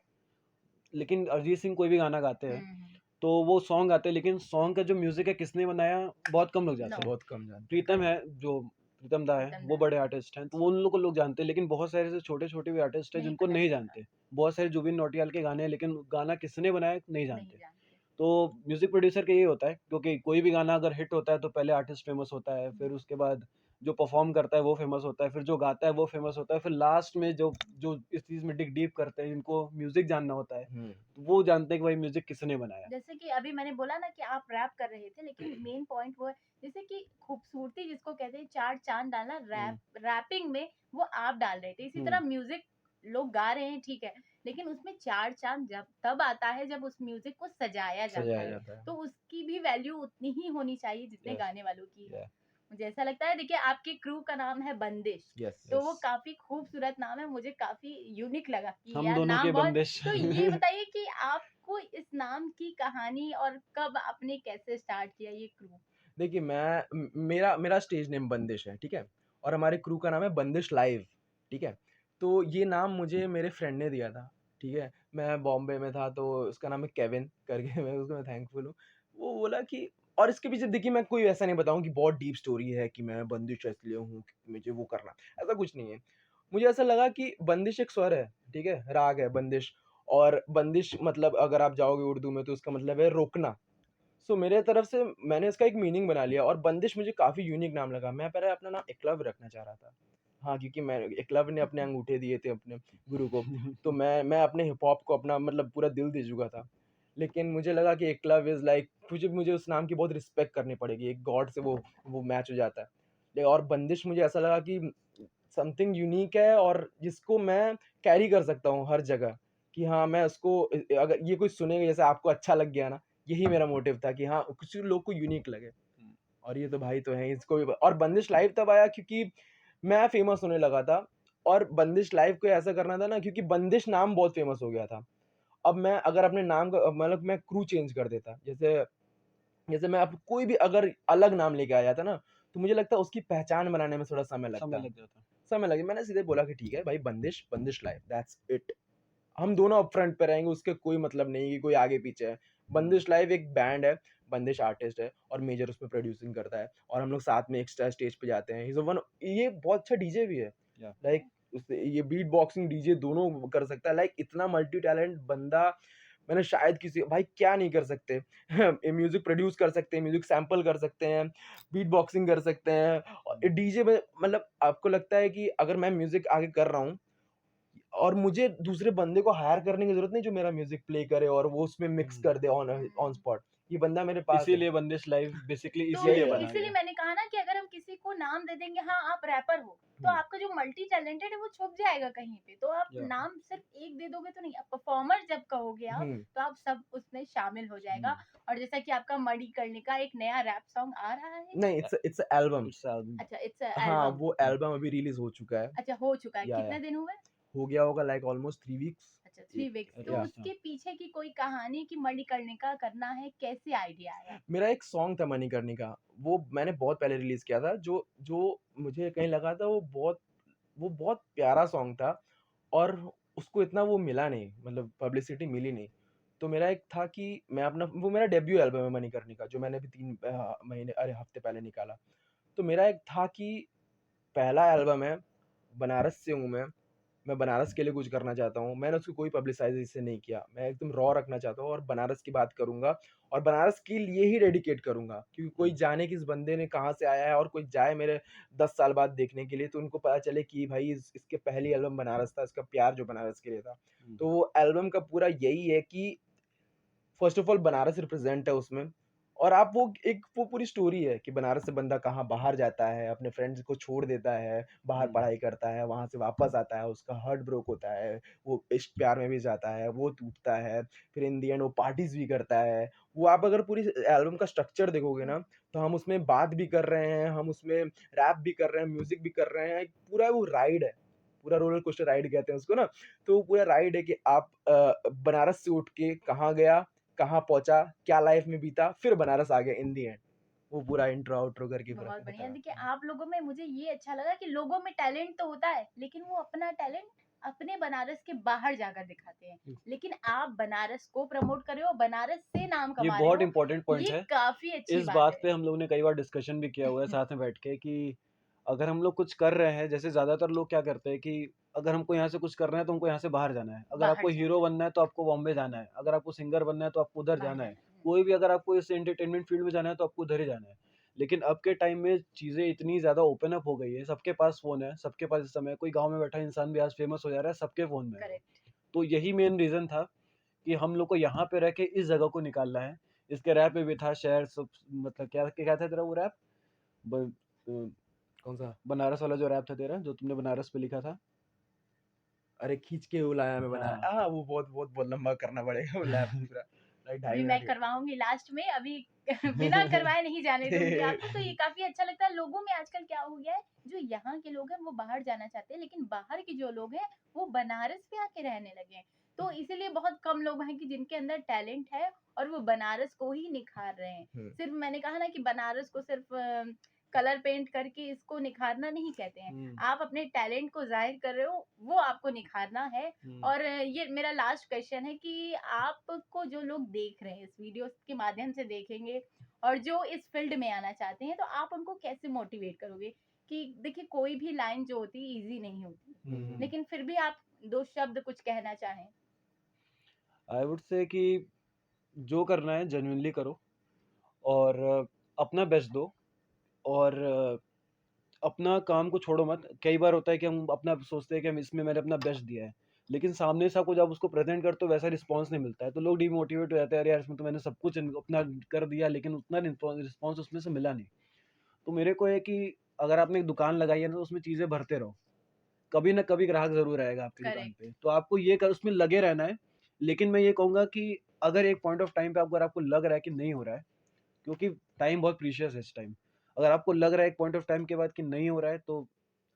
लेकिन अरिजीत सिंह कोई भी गाना गाते हैं तो वो सॉन्ग आते हैं, लेकिन सॉन्ग का जो म्यूजिक है किसने बनाया बहुत कम लोग जाते हैं। बहुत कम जानते हैं। प्रीतम है, जो प्रीतम दा है, प्रीतम वो दा। बड़े आर्टिस्ट हैं, तो वो उन लोग को लोग जानते हैं, लेकिन बहुत सारे ऐसे छोटे छोटे भी आर्टिस्ट हैं नहीं जिनको पता नहीं चलता। जानते। बहुत सारे जुबिन नौटियाल के गाने हैं, लेकिन गाना किसने बनाया नहीं नहीं जानते। जानते। तो म्यूजिक प्रोड्यूसर का ये होता है, क्योंकि कोई भी गाना अगर हिट होता है तो पहले आर्टिस्ट फेमस होता है, फिर उसके बाद जो परफॉर्म करता है वो फेमस होता है, फिर जो गाता है वो फेमस होता है, फिर लास्ट में जो जो इस चीज में डिग डीप करते हैं, जिनको म्यूजिक जानना होता है, तो वो जानते हैं कि भाई म्यूजिक किसने बनाया। जैसे कि अभी मैंने बोला ना कि आप रैप कर रहे थे, लेकिन मेन पॉइंट वो है जैसे कि खूबसूरती जिसको कहते हैं, चार चांद डालना रैपिंग में वो आप डाल रहे थे। इसी तरह म्यूजिक लोग गा रहे हैं ठीक है, लेकिन उसमें चार चांद जब तब आता है जब उस म्यूजिक को सजाया जाता सजाया है, जाता है। तो उसकी भी वैल्यू उतनी ही होनी चाहिए जितने Yes, गाने वालों की है। yeah, मुझे ऐसा लगता है। देखिए आपके क्रू का नाम है बंदिश, यस तो वो काफी खूबसूरत नाम है, मुझे काफी यूनिक लगा कि हम यार दोनों नाम के बहुत। बंदिश। तो ये बताइए कि आपको इस नाम की कहानी और कब आपने कैसे स्टार्ट किया ये क्रू? देखिए मेरा मेरा स्टेज नेम बंदिश है, ठीक है, और हमारे क्रू का नाम है बंदिश लाइव, ठीक है। तो ये नाम मुझे मेरे फ्रेंड ने दिया था, ठीक है। मैं बॉम्बे में था, तो उसका नाम है केविन करके, मैं थैंकफुल हूँ। वो बोला कि, और इसके पीछे देखिए मैं कोई ऐसा नहीं बताऊँ कि बहुत डीप स्टोरी है कि मैं बंदिश इसलिए हूँ कि मुझे वो करना, ऐसा कुछ नहीं है। मुझे ऐसा लगा कि बंदिश एक स्वर है, ठीक है, राग है बंदिश। और बंदिश मतलब अगर आप जाओगे उर्दू में तो उसका मतलब है रोकना। सो मेरे तरफ से मैंने इसका एक मीनिंग बना लिया, और बंदिश मुझे काफ़ी यूनिक नाम लगा। मैं पहले अपना नाम एकलव्य रखना चाह रहा था। हाँ, क्योंकि मैं एकलव्य ने अपने अंगूठे दिए थे अपने गुरु को, तो मैं अपने हिप हॉप को अपना मतलब पूरा दिल दे चुका था। लेकिन मुझे लगा कि एकलव्य इज़ लाइक मुझे उस नाम की बहुत रिस्पेक्ट करनी पड़ेगी, एक गॉड से वो मैच हो जाता है। और बंदिश मुझे ऐसा लगा कि समथिंग यूनिक है और जिसको मैं कैरी कर सकता हूँ हर जगह, कि हाँ, मैं उसको अगर ये कोई सुनेगा, जैसे आपको अच्छा लग गया ना, यही मेरा मोटिव था कि हाँ, कुछ लोग को यूनिक लगे। और ये तो भाई तो हैं, इसको भी। और बंदिश लाइव तब आया क्योंकि मैं फेमस होने लगा था, और बंदिश लाइव को ऐसा करना था ना, क्योंकि बंदिश नाम बहुत फेमस हो गया था। अब मैं अगर अपने नाम का मतलब मैं क्रू चेंज कर देता, जैसे जैसे मैं अब कोई भी अगर अलग नाम लेके आ जाता ना, तो मुझे लगता है उसकी पहचान बनाने में थोड़ा समय समय लगता। लग जाता। समय लगे, मैंने सीधे बोला कि ठीक है भाई, बंदिश बंदिश लाइव, दैट्स इट। हम दोनों अप फ्रंट पे रहेंगे, उसके कोई मतलब नहीं कि कोई आगे पीछे है। बंदिश लाइव एक बैंड है, बंदिश आर्टिस्ट है और मेजर उसमें प्रोड्यूसिंग करता है और हम लोग साथ में एक्स्ट्रा स्टेज पे जाते हैं। ये बहुत अच्छा डीजे भी है। या लाइक उससे ये बीट बॉक्सिंग डीजे दोनों कर सकता है। लाइक इतना मल्टी टैलेंट बंदा मैंने शायद किसी भाई क्या नहीं कर सकते। म्यूजिक प्रोड्यूस कर सकते हैं, म्यूजिक सैंपल कर सकते हैं, बीट बॉक्सिंग कर सकते हैं और डीजे में मतलब आपको लगता है कि अगर मैं म्यूजिक आगे कर रहा हूँ और मुझे दूसरे बंदे को हायर करने की जरूरत नहीं जो मेरा म्यूजिक प्ले करे और वो उसमें मिक्स कर दे ऑन ऑन स्पॉट। ये बंदा मेरे पास है। इसीलिए बंदिश लाइव बेसिकली तो इसीलिए Yeah. बना इसीलिए है। मैंने कहा ना कि अगर हम किसी को नाम दे देंगे हाँ आप रैपर हो, तो हम्म, आपका जो मल्टी टैलेंटेड है वो छुप जाएगा कहीं पे। तो आप या नाम सिर्फ एक दे दोगे तो नहीं, आप परफॉर्मर जब कहोगे आप, हम्म, तो आप सब उसमें शामिल हो जाएगा। और जैसा कि आपका मणिकर्णिका एक नया रैप सॉन्ग आ रहा है। नहीं इट्स एल्बम। इट्स अच्छा, इट्स हाँ एल्बम। वो एल्बम अभी रिलीज हो चुका है। अच्छा, हो चुका है, या कितने दिन हुए? हो गया होगा लाइक ऑलमोस्ट 3 वीक्स। अच्छा, 3 वीक्स। तो या उसके पीछे की कोई कहानी कि मणिकर्णिका करना है, कैसे आइडिया आया? मेरा एक सॉन्ग था मणिकर्णिका, वो मैंने बहुत पहले रिलीज किया था, जो जो मुझे कहीं लगा था वो बहुत प्यारा सॉन्ग था और उसको इतना वो मिला नहीं, मतलब पब्लिसिटी मिली नहीं। तो मेरा एक था कि मैं अपना वो मेरा डेब्यू एल्बम है मणिकर्णिका जो मैंने अभी 3 महीने अरे हफ्ते पहले निकाला। तो मेरा एक था कि पहला एल्बम है, बनारस से हूँ मैं बनारस के लिए कुछ करना चाहता हूँ। मैंने उसको कोई पब्लिसाइज़ इससे नहीं किया। मैं एकदम रॉ रखना चाहता हूँ और बनारस की बात करूँगा और बनारस के लिए ही डेडिकेट करूँगा, क्योंकि कोई जाने कि इस बंदे ने कहाँ से आया है और कोई जाए मेरे 10 साल बाद देखने के लिए, तो उनको पता चले कि भाई इसके पहली एल्बम बनारस था, इसका प्यार जो बनारस के लिए था। तो वो एल्बम का पूरा यही है कि first of all Banaras represent है उसमें और आप वो पूरी स्टोरी है कि बनारस से बंदा कहाँ बाहर जाता है, अपने फ्रेंड्स को छोड़ देता है, बाहर पढ़ाई करता है, वहाँ से वापस आता है, उसका हार्ट ब्रोक होता है, वो इश्क प्यार में भी जाता है, वो टूटता है, फिर इन दी एंड वो पार्टीज भी करता है। वो आप अगर पूरी एल्बम का स्ट्रक्चर देखोगे ना, तो हम उसमें बात भी कर रहे हैं, हम उसमें रैप भी कर रहे हैं, म्यूजिक भी कर रहे हैं, एक पूरा वो राइड है, पूरा रोलर कोस्टर राइड कहते हैं उसको ना। तो वो पूरा राइड है कि आप बनारस से उठ के कहाँ गया, कहाँ पहुँचा, क्या लाइफ में बीता, फिर बनारस आ गया इन दी एंड। वो पूरा इंट्रो आउट्रो करके पूरा बहुत बढ़िया। बताया। देखिए, आप लोगों में मुझे ये अच्छा लगा कि लोगों में टैलेंट तो होता है, लेकिन वो अपना टैलेंट अपने बनारस के बाहर जाकर दिखाते हैं। लेकिन आप बनारस को प्रमोट कर रहे हो, बनारस से नाम ये कमा रहे बहुत हो, इंपॉर्टेंट पॉइंट ये है। काफी अच्छी इस बात बात है। पे हम लोगों ने कई बार डिस्कशन भी किया हुआ है साथ में बैठ के कि अगर हम लोग कुछ कर रहे हैं, जैसे ज़्यादातर लोग क्या करते हैं कि अगर हमको यहाँ से कुछ करना है तो हमको यहाँ से बाहर जाना है। अगर बाहर आपको जाना हीरो बनना है तो आपको बॉम्बे जाना है। अगर आपको सिंगर बनना है तो आपको उधर बाहर जाना है। जाना है। कोई भी अगर आपको इस एंटरटेनमेंट फील्ड में जाना है तो आपको उधर ही जाना है। लेकिन अब के टाइम में चीज़ें इतनी ज़्यादा ओपन अप हो गई है, सबके पास फ़ोन है, सबके पास इस समय कोई गाँव में बैठा इंसान भी आज फेमस हो जा रहा है, सबके फ़ोन में है वो। करेक्ट। तो यही मेन रीज़न था कि हम लोग को यहाँ पे रह के इस जगह को निकालना है। इसके रैप में भी था शहर सब मतलब क्या क्या था तेरा वो रैप? ब अ, कौन सा? बनारस वाला जो रैप था तेरा, जो तुमने बनारस पे लिखा था? अरे खींच के वो लाया मैं हाँ। बनाया। वो बहुत बहुत बहुत लंबा करना पड़ेगा वो लैप पूरा, लाइक अभी 2.5 मिनट मैं करवाऊंगी लास्ट में, अभी बिना करवाए नहीं जाने दूंगी आपको। तो ये का। काफी अच्छा लगता है। लोगों में आजकल क्या हो गया है, जो यहाँ के लोग हैं वो बाहर जाना चाहते हैं, लेकिन बाहर के जो लोग हैं वो बनारस पे आके रहने लगे हैं। तो इसीलिए बहुत कम लोग हैं कि जिनके अंदर टैलेंट है और वो बनारस को ही निखार रहे हैं। सिर्फ मैंने कहा ना कि बनारस को सिर्फ कलर पेंट करके इसको निखारना नहीं कहते हैं। हुँ, आप अपने टैलेंट को जाहिर कर रहे हो, वो आपको निखारना है। हुँ, और ये मेरा लास्ट क्वेश्चन है कि आपको जो लोग देख रहे हैं, इस वीडियो के माध्यम से देखेंगे और जो इस फील्ड में आना चाहते हैं, तो आप उनको कैसे मोटिवेट करोगे? कि देखिए, कोई भी लाइन जो होती है इजी नहीं होती, हुँ। लेकिन फिर भी आप 2 शब्द कुछ कहना चाहें। आई वुड से कि जो करना है जेन्युइनली करो और अपना बेस्ट दो और अपना काम को छोड़ो मत। कई बार होता है कि हम अपना सोचते हैं कि हम इसमें मैंने अपना बेस्ट दिया है, लेकिन सामने से आपको जब उसको प्रेज़ेंट करते हो वैसा रिस्पॉन्स नहीं मिलता है, तो लोग डिमोटिवेट हो जाते हैं, अरे यार इसमें तो मैंने सब कुछ अपना कर दिया लेकिन उतना रिस्पॉन्स उसमें से मिला नहीं। तो मेरे को है कि अगर आपने एक दुकान लगाई है ना तो उसमें चीज़ें भरते रहो। कभी ना कभी ग्राहक ज़रूर आएगा आपकी दुकान करेक्ट। पे। तो आपको ये कर उसमें लगे रहना है। लेकिन मैं ये कहूँगा कि अगर एक पॉइंट ऑफ टाइम पे अगर आपको लग रहा है कि नहीं हो रहा है, क्योंकि टाइम बहुत प्रीशियस है इस टाइम। अगर आपको लग रहा है एक पॉइंट ऑफ टाइम के बाद कि नहीं हो रहा है, तो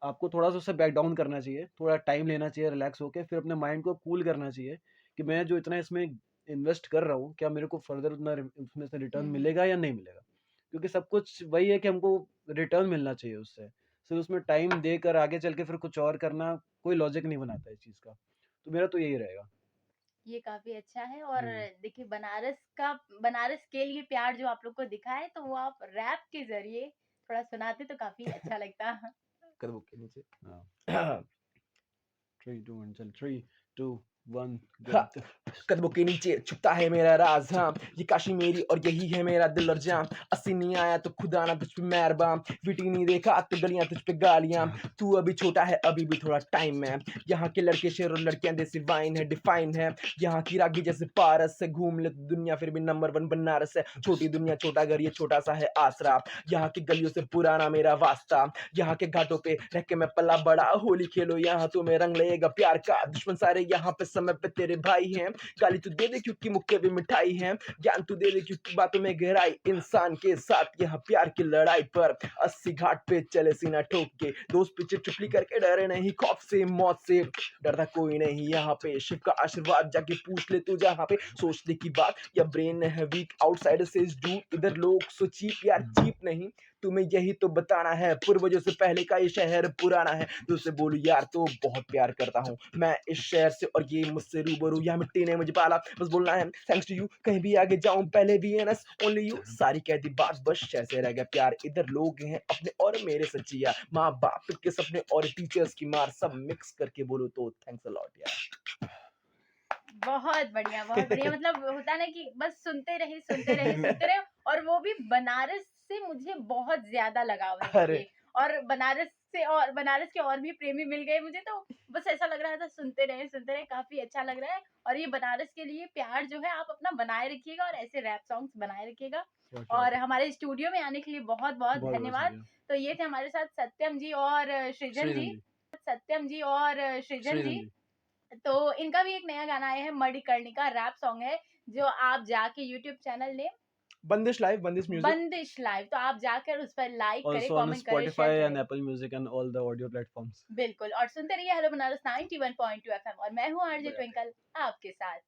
आपको थोड़ा-सा उससे बैक डाउन करना चाहिए। थोड़ा टाइम लेना चाहिए रिलैक्स होके, फिर अपने माइंड को कूल करना चाहिए कि मैं जो इतना इसमें इन्वेस्ट कर रहा हूँ, क्या मेरे को फर्दर उतना उसमें से रिटर्न मिलेगा या नहीं मिलेगा? क्योंकि सब कुछ वही है कि हमको रिटर्न मिलना चाहिए उससे। सिर्फ उसमें टाइम देकर आगे चल के फिर कुछ और करना कोई लॉजिक नहीं बनाता है इस चीज़ का। तो मेरा तो यही रहेगा। ये काफ़ी अच्छा है और हुँ। देखिए बनारस के लिए प्यार जो आप लोग को दिखा है, तो वो आप रैप के ज़रिए थोड़ा सुनाते तो काफ़ी अच्छा लगता। कदमों के नीचे। हाँ। 3, 2, 1 चल 3, 2, 1 गो। हाँ, कदमों के नीचे छुपता है मेरा राज हाँ, ये काशी मेरी और यही है मेरा दिल और जान। अस्सी नहीं आया तो खुदा ना तुझ पे मेहरबान, वीटी नहीं देखा तो गलियां तुझ पे गालियां। तू अभी छोटा है अभी भी थोड़ा टाइम है, यहाँ के लड़के शेर और लड़कियां देसी वाइन है डिफाइन है। यहाँ की रागी जैसे पारस से घूम ले तो दुनिया फिर भी नंबर 1 बनारस है। छोटी दुनिया छोटा घर ये छोटा सा है आसरा, यहाँ की गलियों से पुराना मेरा वास्ता। यहाँ के घाटों पे रह के मैं पला बड़ा, होली खेलो यहाँ तुम्हें रंग लगेगा प्यार का। दुश्मन सारे यहाँ पे समय पे तेरे भाई हैं, गाली तू दे दे क्योंकि मुक्के भी मिठाई है, ज्ञान तू दे दे क्योंकि बातों में गहराई। इंसान के साथ यहाँ प्यार की लड़ाई पर 80 घाट पे चले सीना ठोक के, दोस्त पीछे चुपली करके डरे नहीं खौफ से मौत से, डरता कोई नहीं यहाँ पे। शिव का आशीर्वाद जाके पूछ ले तू जहाँ पे, सोचने की बात या ब्रेन है वीक आउटसाइडर से डूड, इधर लोग सो चीप यार चीप नहीं, तुम्हें यही तो बताना है। पूर्वजों से पहले का ये शहर पुराना है, तुझसे बोलूं यार तो बहुत प्यार करता हूँ मैं इस शहर से और ये मुझसे रूबरू। यहाँ मिट्टी ने मुझे पाला बस बोलना है थैंक्स टू यू, कहीं भी आगे जाऊं पहले वीएनएस ओनली यू। सारी कहती बात बस ऐसे रह गया प्यार, इधर लोग हैं अपने और मेरे सच्चिया, माँ बाप के सपने और टीचर्स की मार, सब मिक्स करके बोलो तो थैंक्स अ लॉट यार। बहुत बढ़िया मतलब होता है ना कि बस सुनते रहे और वो भी बनारस से मुझे बहुत ज़्यादा लगाव है अरे देखिए और बनारस के और भी प्रेमी मिल गए मुझे तो बस ऐसा लग रहा था सुनते रहे काफ़ी अच्छा लग रहा है और ये बनारस के लिए प्यार जो है आप अपना बनाए रखिएगा और ऐसे रैप सॉन्ग्स बनाए रखिएगा श्योर, श्योर। और हमारे स्टूडियो में आने के लिए बहुत-बहुत बहुत-बहुत धन्यवाद। शुक्रिया। तो ये थे हमारे साथ सत्यम जी और सृजन सृजन जी। जी, सत्यम जी और सृजन सृजन जी जी। तो इनका भी एक नया गाना आया है मणिकर्णिका रैप सॉन्ग है जो आप जाके यूट्यूब चैनल ने बंदिश लाइव बंदिश म्यूजिक। बंदिश लाइव तो आप जाकर उस पर लाइक करें Also on कमेंट करें Spotify शेयर and करें Apple Music and all the audio platforms. बिल्कुल और सुनते रहिए हेलो बनारस 91.2 एफएम और मैं हूँ आरजे बजाते ट्विंकल आपके साथ